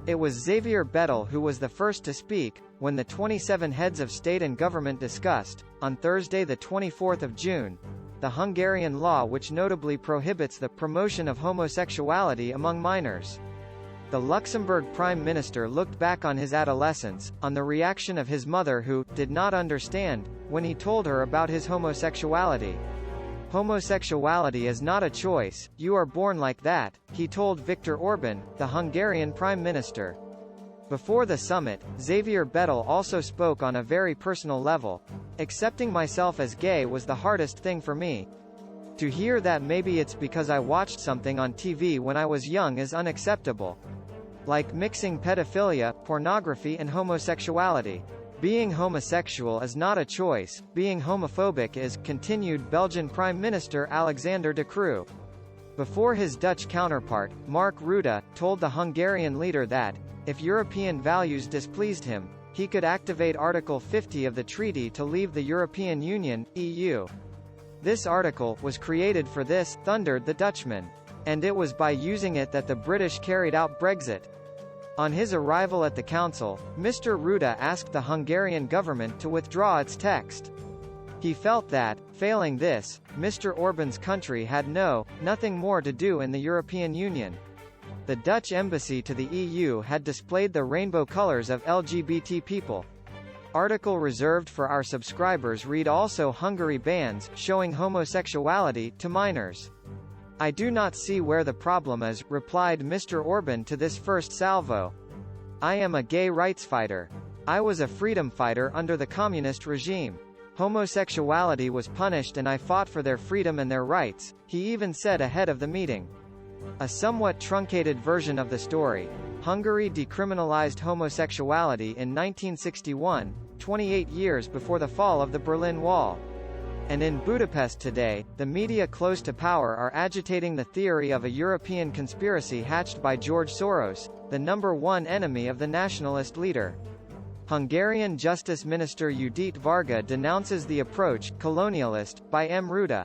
It was Xavier Bettel who was the first to speak, when the 27 heads of state and government discussed, on Thursday the 24th of June, the Hungarian law which notably prohibits the promotion of homosexuality among minors. The Luxembourg Prime Minister looked back on his adolescence, on the reaction of his mother who did not understand, when he told her about his homosexuality. Homosexuality is not a choice, you are born like that, he told Viktor Orban, the Hungarian Prime Minister. Before the summit, Xavier Bettel also spoke on a very personal level. Accepting myself as gay was the hardest thing for me. To hear that maybe it's because I watched something on TV when I was young is unacceptable. Like mixing pedophilia, pornography and homosexuality. Being homosexual is not a choice, being homophobic is, continued Belgian Prime Minister Alexander de Croo. Before his Dutch counterpart, Mark Rutte, told the Hungarian leader that, if European values displeased him, he could activate Article 50 of the treaty to leave the European Union, EU. This article was created for this, thundered the Dutchman. And it was by using it that the British carried out Brexit. On his arrival at the council, Mr. Rutte asked the Hungarian government to withdraw its text. He felt that, failing this, Mr. Orban's country had nothing more to do in the European Union. The Dutch embassy to the EU had displayed the rainbow colors of LGBT people. Article reserved for our subscribers read also Hungary bans showing homosexuality to minors. I do not see where the problem is, replied Mr. Orban to this first salvo. I am a gay rights fighter. I was a freedom fighter under the communist regime. Homosexuality was punished and I fought for their freedom and their rights, he even said ahead of the meeting. A somewhat truncated version of the story. Hungary decriminalized homosexuality in 1961, 28 years before the fall of the Berlin Wall. And in Budapest today, the media close to power are agitating the theory of a European conspiracy hatched by George Soros, the #1 enemy of the nationalist leader. Hungarian Justice Minister Judit Varga denounces the approach, colonialist, by M. Rutte.